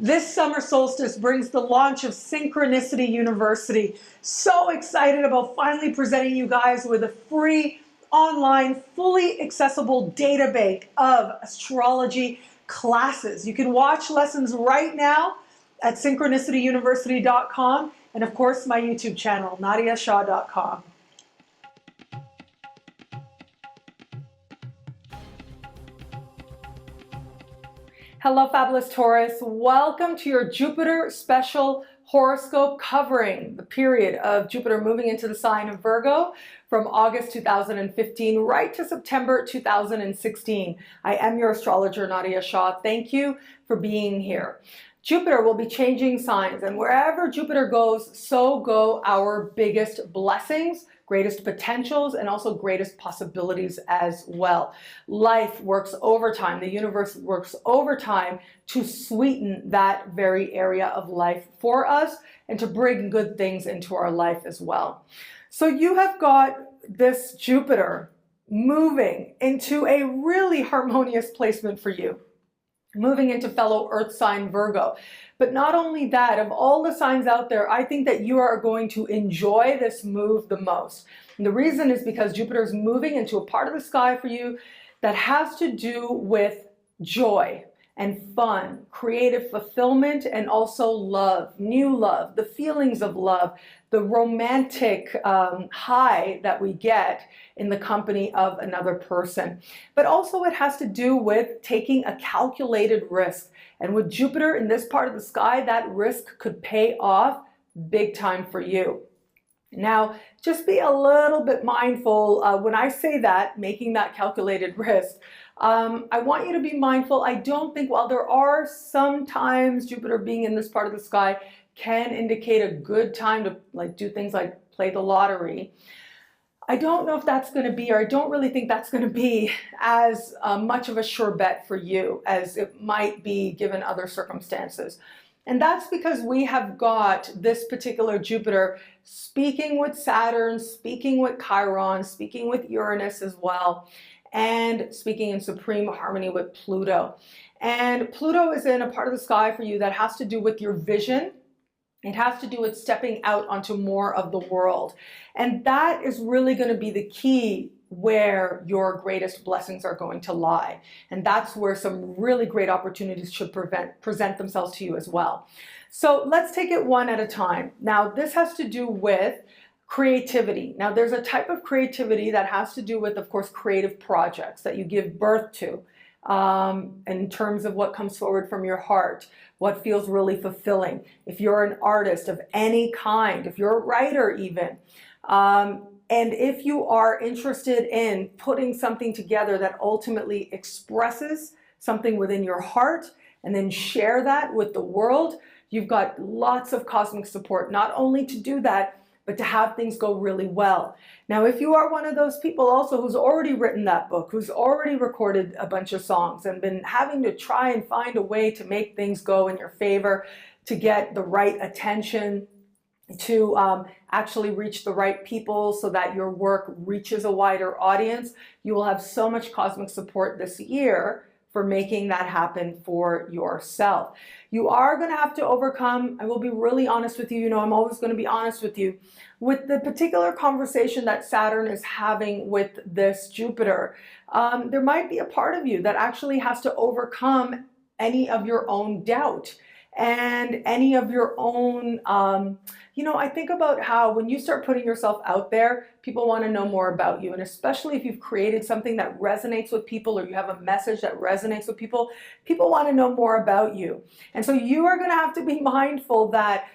This summer solstice brings the launch of Synchronicity University. So excited about finally presenting you guys with a free, online, fully accessible database of astrology classes. You can watch lessons right now at synchronicityuniversity.com and of course my YouTube channel, nadiyashah.com. Hello, fabulous Taurus. Welcome to your Jupiter special horoscope covering the period of Jupiter moving into the sign of Virgo from August 2015 right to September 2016. I am your astrologer, Nadiya Shah. Thank you for being here. Jupiter will be changing signs, and wherever Jupiter goes, so go our biggest blessings, greatest potentials, and also greatest possibilities as well. Life works overtime. The universe works overtime to sweeten that very area of life for us and to bring good things into our life as well. So you have got this Jupiter moving into a really harmonious placement for you, moving into fellow earth sign Virgo. But not only that, of all the signs out there, I think that you are going to enjoy this move the most. And the reason is because Jupiter is moving into a part of the sky for you that has to do with joy and fun, creative fulfillment, and also love, new love, the feelings of love, the romantic high that we get in the company of another person. But also it has to do with taking a calculated risk. And with Jupiter in this part of the sky, that risk could pay off big time for you. Now, just be a little bit mindful when I say that, making that calculated risk. I want you to be mindful. I don't think, while there are sometimes Jupiter being in this part of the sky can indicate a good time to do things like play the lottery, I don't know if that's going to be, or I don't really think that's going to be as much of a sure bet for you as it might be given other circumstances. And that's because we have got this particular Jupiter speaking with Saturn, speaking with Chiron, speaking with Uranus as well, and speaking in supreme harmony with Pluto. And Pluto is in a part of the sky for you that has to do with your vision. It has to do with stepping out onto more of the world. And that is really going to be the key where your greatest blessings are going to lie. And that's where some really great opportunities should present themselves to you as well. So let's take it one at a time. Now, this has to do with creativity. Now, there's a type of creativity that has to do with, of course, creative projects that you give birth to in terms of what comes forward from your heart, what feels really fulfilling. If you're an artist of any kind, if you're a writer even, and if you are interested in putting something together that ultimately expresses something within your heart and then share that with the world, you've got lots of cosmic support, not only to do that, but to have things go really well. Now, if you are one of those people also who's already written that book, who's already recorded a bunch of songs and been having to try and find a way to make things go in your favor, to get the right attention, to actually reach the right people so that your work reaches a wider audience, you will have so much cosmic support this year for making that happen for yourself. You are going to have to overcome, I will be really honest with you, I'm always going to be honest with you, with the particular conversation that Saturn is having with this Jupiter. There might be a part of you that actually has to overcome any of your own doubt and any of your own, I think about how when you start putting yourself out there, people want to know more about you. And especially if you've created something that resonates with people, or you have a message that resonates with people, people want to know more about you. And so you are going to have to be mindful that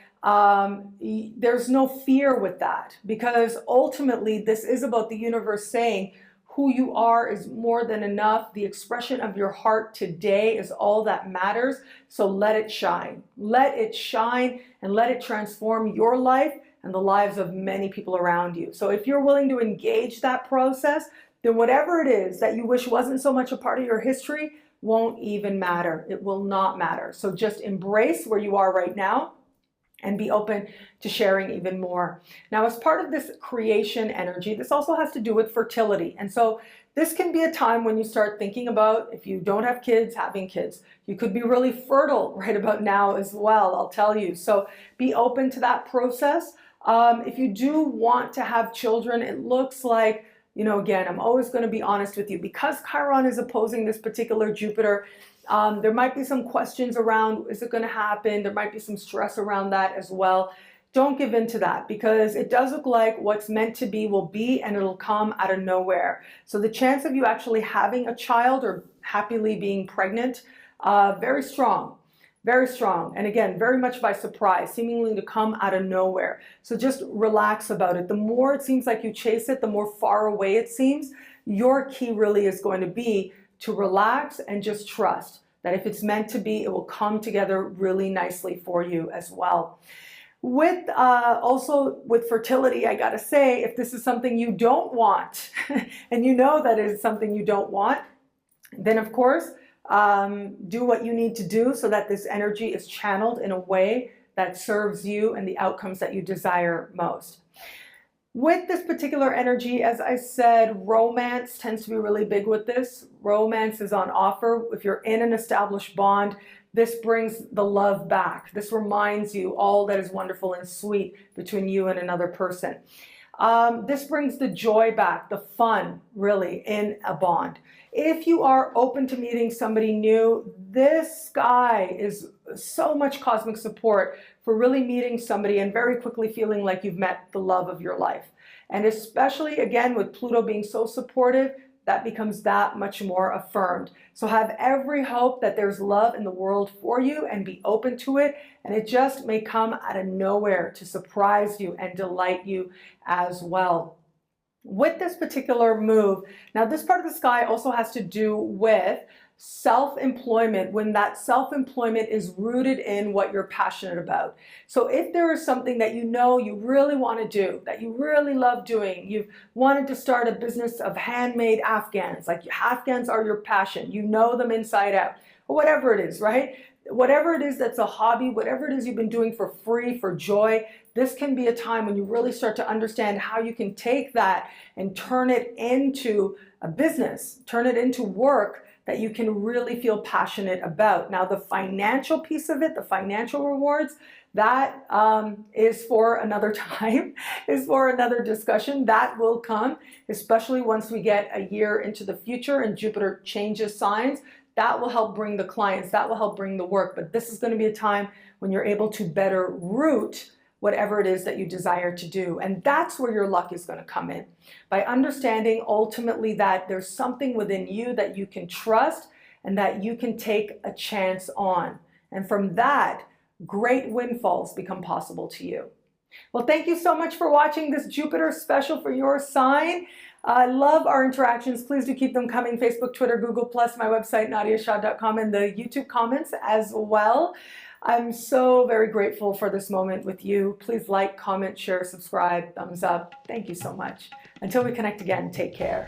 there's no fear with that, because ultimately this is about the universe saying, who you are is more than enough. The expression of your heart today is all that matters. So let it shine. Let it shine and let it transform your life and the lives of many people around you. So if you're willing to engage that process, then whatever it is that you wish wasn't so much a part of your history won't even matter. It will not matter. So just embrace where you are right now and be open to sharing even more. Now, as part of this creation energy, this also has to do with fertility. And so This can be a time when you start thinking about, if you don't have kids, having kids. You could be really fertile right about now as well, I'll tell you. So be open to that process. If you do want to have children, it looks like, you know, again, I'm always going to be honest with you, because Chiron is opposing this particular Jupiter. There might be some questions around, is it going to happen? There might be some stress around that as well. Don't give in to that, because it does look like what's meant to be will be, and it'll come out of nowhere. So the chance of you actually having a child or happily being pregnant, very strong. Very strong. And again, very much by surprise, seemingly to come out of nowhere. So just relax about it. The more it seems like you chase it, the more far away it seems. Your key really is going to be to relax and just trust that if it's meant to be, it will come together really nicely for you as well. With also with fertility, I gotta say, if this is something you don't want, and you know that it is something you don't want, then of course, do what you need to do so that this energy is channeled in a way that serves you and the outcomes that you desire most. With this particular energy, as I said, romance tends to be really big with this. Romance is on offer. If you're in an established bond, this brings the love back. This reminds you all that is wonderful and sweet between you and another person. This brings the joy back, the fun, really, in a bond. If you are open to meeting somebody new, this sky is so much cosmic support for really meeting somebody and very quickly feeling like you've met the love of your life. And especially, again, with Pluto being so supportive, that becomes that much more affirmed. So have every hope that there's love in the world for you, and be open to it. And it just may come out of nowhere to surprise you and delight you as well. With this particular move, now this part of the sky also has to do with self-employment, when that self-employment is rooted in what you're passionate about. So if there is something that you know you really want to do, that you really love doing, you've wanted to start a business of handmade Afghans, like Afghans are your passion, you know them inside out, or whatever it is, right? Whatever it is that's a hobby, whatever it is you've been doing for free, for joy, this can be a time when you really start to understand how you can take that and turn it into a business, turn it into work that you can really feel passionate about. Now, the financial piece of it, the financial rewards, that is for another time, is for another discussion. That will come, especially once we get a year into the future and Jupiter changes signs. That will help bring the clients, that will help bring the work. But this is going to be a time when you're able to better root whatever it is that you desire to do. And that's where your luck is going to come in. By understanding ultimately that there's something within you that you can trust and that you can take a chance on. And from that, great windfalls become possible to you. Well, thank you so much for watching this Jupiter special for your sign. I love our interactions. Please do keep them coming. Facebook, Twitter, Google+, my website, nadiyashah.com, and the YouTube comments as well. I'm so very grateful for this moment with you. Please like, comment, share, subscribe, thumbs up. Thank you so much. Until we connect again, take care.